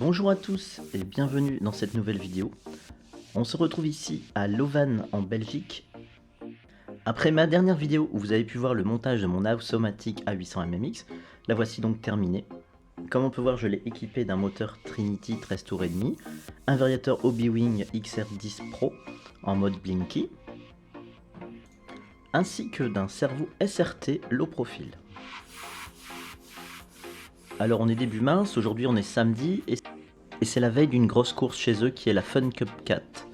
Bonjour à tous et bienvenue dans cette nouvelle vidéo. On se retrouve ici à Louvain en Belgique. Après ma dernière vidéo où vous avez pu voir le montage de mon House-O-Matic A800 MMX, la voici donc terminée. Comme on peut voir, je l'ai équipé d'un moteur Trinity 13 tours et demi, un variateur Hobby-Wing XR10 Pro en mode Blinky, ainsi que d'un servo SRT low profile. Alors on est début mars, aujourd'hui on est samedi et c'est la veille d'une grosse course chez eux qui est la Fun Cup 4.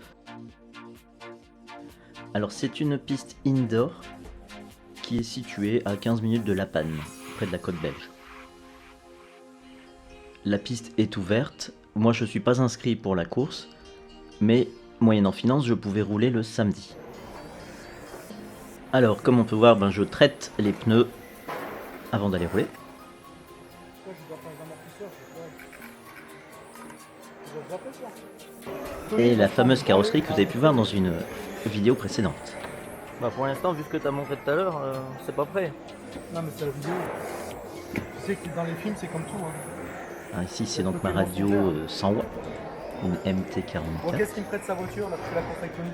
Alors c'est une piste indoor qui est située à 15 minutes de La Panne, près de la côte belge. La piste est ouverte, moi je suis pas inscrit pour la course, mais moyennant finance je pouvais rouler le samedi. Alors comme on peut voir, je traite les pneus avant d'aller rouler. Et la fameuse carrosserie que vous avez pu voir dans une vidéo précédente. Pour l'instant, vu ce que tu as montré tout à l'heure, c'est pas prêt. Non mais c'est la vidéo. Tu sais que dans les films c'est comme tout. Ici c'est donc ma radio 100 watts, une MT44. Bon, qu'est-ce qu'il me prête sa voiture là pour la course avec Tony?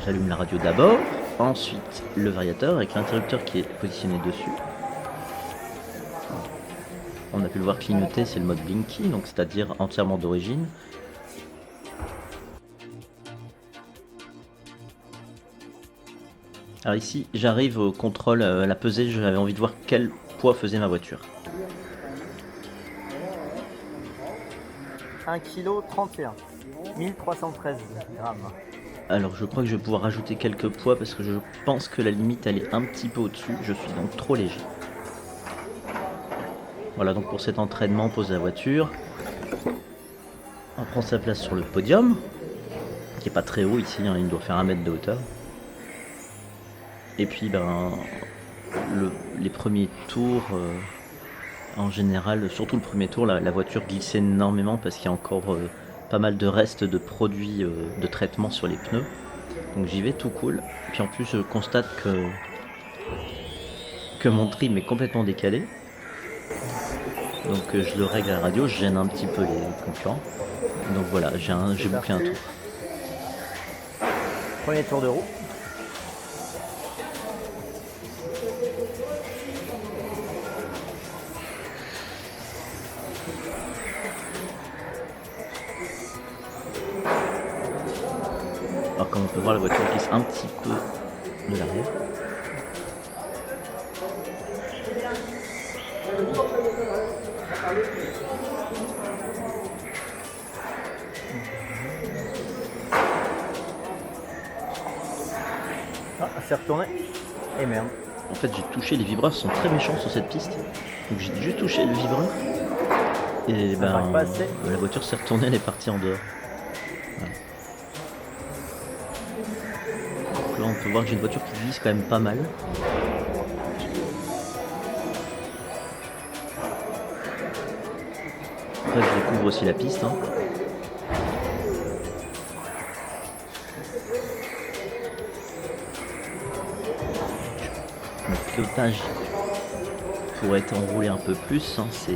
J'allume la radio d'abord, ensuite le variateur avec l'interrupteur qui est positionné dessus. On a pu le voir clignoter, c'est le mode Blinky, donc c'est-à-dire entièrement d'origine. Alors ici, j'arrive au contrôle, à la pesée, j'avais envie de voir quel poids faisait ma voiture. 1 kg 31, 1313 grammes. Alors je crois que je vais pouvoir rajouter quelques poids parce que je pense que la limite elle est un petit peu au-dessus, je suis donc trop léger. Voilà, donc pour cet entraînement, on pose la voiture. On prend sa place sur le podium, qui est pas très haut ici, il doit faire 1 mètre de hauteur. Et puis les premiers tours, en général, surtout le premier tour, la voiture glisse énormément parce qu'il y a encore pas mal de restes de produits de traitement sur les pneus. Donc j'y vais tout cool. Et puis en plus je constate que mon trim est complètement décalé. Donc je le règle à la radio, je gêne un petit peu les concurrents. Donc voilà, j'ai bouclé un tour. Premier tour de roue. Alors comme on peut voir, la voiture glisse un petit peu de l'arrière. Ah, c'est retourné. Et merde. En fait j'ai touché, les vibreurs sont très méchants sur cette piste. Donc j'ai juste touché le vibreur. Et la voiture s'est retournée, elle est partie en dehors. Voilà. Donc là on peut voir que j'ai une voiture qui glisse quand même pas mal. Après je découvre aussi la piste. Le pilotage pourrait être enroulé un peu plus, c'est...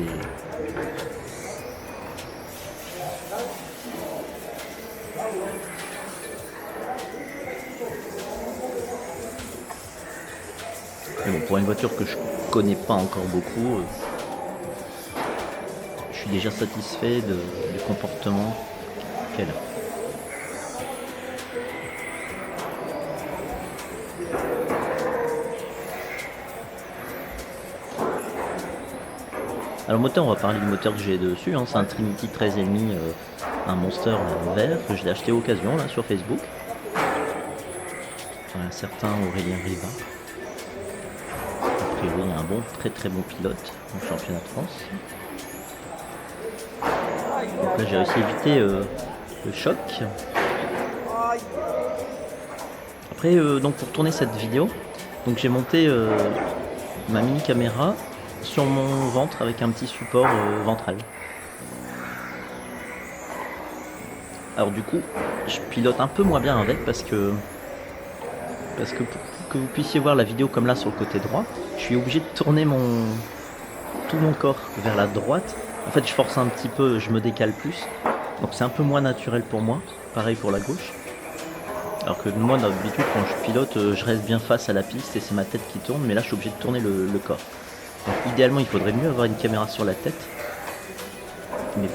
Mais bon, pour une voiture que je connais pas encore beaucoup, je suis déjà satisfait du comportement qu'elle a. Alors le moteur, on va parler du moteur que j'ai dessus, c'est un Trinity 13,5, un Monster vert que je l'ai acheté à occasion là sur Facebook. Un certain Aurélien Riva. A priori, un très très bon pilote au championnat de France. Donc là j'ai réussi à éviter le choc. Après donc pour tourner cette vidéo, donc j'ai monté ma mini caméra sur mon ventre avec un petit support ventral. Alors du coup je pilote un peu moins bien avec parce que pour que vous puissiez voir la vidéo comme là sur le côté droit, je suis obligé de tourner tout mon corps vers la droite En fait, je force un petit peu, je me décale plus. Donc c'est un peu moins naturel pour moi. Pareil pour la gauche. Alors que moi, d'habitude, quand je pilote, je reste bien face à la piste et c'est ma tête qui tourne. Mais là, je suis obligé de tourner le corps. Donc idéalement, il faudrait mieux avoir une caméra sur la tête. Mais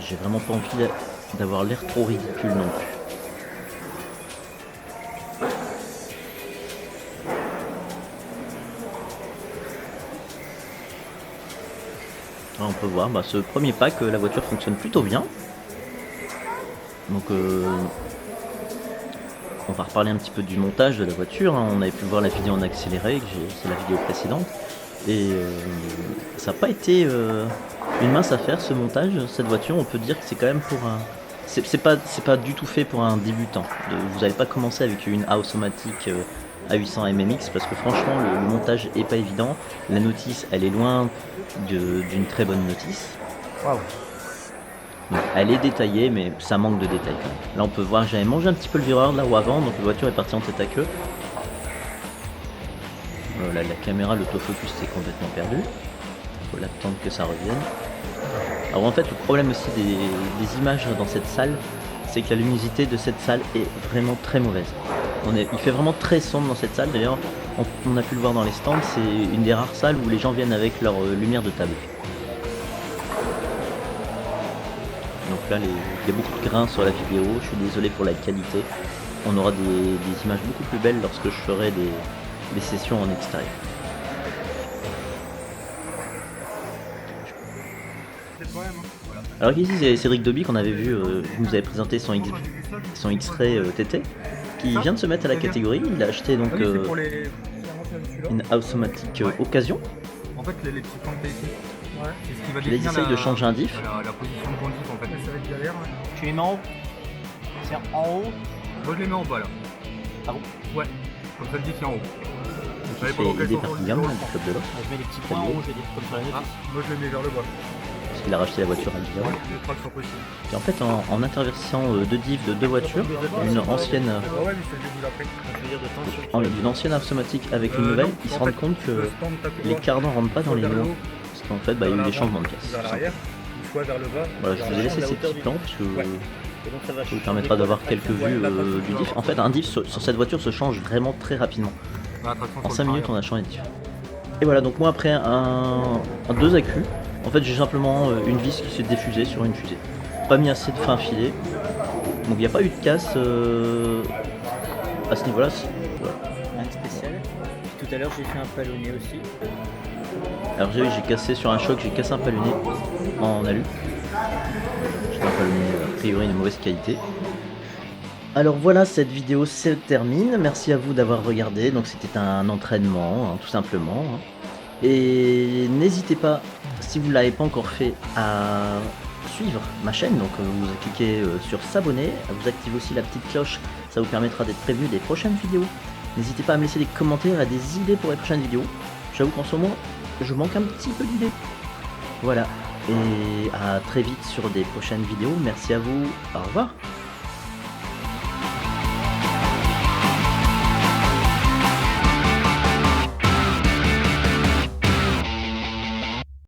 j'ai vraiment pas envie d'avoir l'air trop ridicule non plus. Alors, on peut voir, ce premier pack, la voiture fonctionne plutôt bien. Donc on va reparler un petit peu du montage de la voiture. On avait pu voir la vidéo en accéléré, c'est la vidéo précédente. Et ça n'a pas été une mince affaire ce montage. Cette voiture, on peut dire que c'est quand même pour un... C'est pas du tout fait pour un débutant. Vous n'allez pas commencer avec une House-O-Matic A800 MMX parce que franchement le montage est pas évident. La notice, elle est loin d'une très bonne notice. Waouh. Donc, elle est détaillée, mais ça manque de détails quand même. Là, on peut voir, j'avais mangé un petit peu le vireur là ou avant, donc la voiture est partie en tête à queue. Là, la caméra, l'autofocus est complètement perdu. Il faut attendre que ça revienne. Alors en fait, le problème aussi des images dans cette salle, c'est que la luminosité de cette salle est vraiment très mauvaise. Il fait vraiment très sombre dans cette salle. D'ailleurs, on a pu le voir dans les stands, c'est une des rares salles où les gens viennent avec leur lumière de table. Donc là, il y a beaucoup de grains sur la vidéo, je suis désolé pour la qualité. On aura des images beaucoup plus belles lorsque je ferai des sessions en extérieur. Alors ici c'est Cédric Doby qu'on avait vu, qui nous avait présenté son X-Ray TT, qui vient de se mettre à la catégorie. Il a acheté donc une House-O-Matic occasion. En fait, les petits points que ici, ouais. C'est ce qui va il essaye de changer un diff. La position de ton diff en fait. Ça va être galère. Ouais. Tu les mets en haut? C'est en haut? Moi je les mets en bas là. Ah bon? Ouais. Comme ça le diff est en haut. Il fait des parties gammes du club de l'offre. Je mets les petits points en haut, je vais dire, comme sur la notice. Moi je les mets vers le bas. Parce qu'il a racheté la voiture à l'hiver. Ouais, les traction possible. Et en fait, en interversant deux diffs de deux voitures, une ancienne, ouais, mais c'est le début après. d'une ancienne House-O-Matic avec une nouvelle, ils se rendent compte que les cardans rentrent pas dans les lois. Parce qu'en fait, il y a eu des changements de pièces. Vers le bas. Voilà, je vous ai laissé ces petits plans parce que ça vous permettra d'avoir quelques vues du diff. En fait, un diff sur cette voiture se change vraiment très rapidement. En 5 minutes, on a changé de diff. Et voilà, donc moi après un 2 accus, en fait j'ai simplement une vis qui s'est défusée sur une fusée. Pas mis assez de frein filé, donc il n'y a pas eu de casse à ce niveau-là. Voilà. Rien de spécial. Puis tout à l'heure j'ai fait un palonnet aussi. Alors j'ai cassé sur un choc, j'ai cassé un palonnet en alu. J'ai un palonnet a priori de mauvaise qualité. Alors voilà, cette vidéo se termine. Merci à vous d'avoir regardé. Donc c'était un entraînement, tout simplement. Et n'hésitez pas, si vous ne l'avez pas encore fait, à suivre ma chaîne. Donc vous cliquez sur s'abonner, vous activez aussi la petite cloche. Ça vous permettra d'être prévenu des prochaines vidéos. N'hésitez pas à me laisser des commentaires et des idées pour les prochaines vidéos. J'avoue qu'en ce moment, je manque un petit peu d'idées. Voilà. Et à très vite sur des prochaines vidéos. Merci à vous. Au revoir.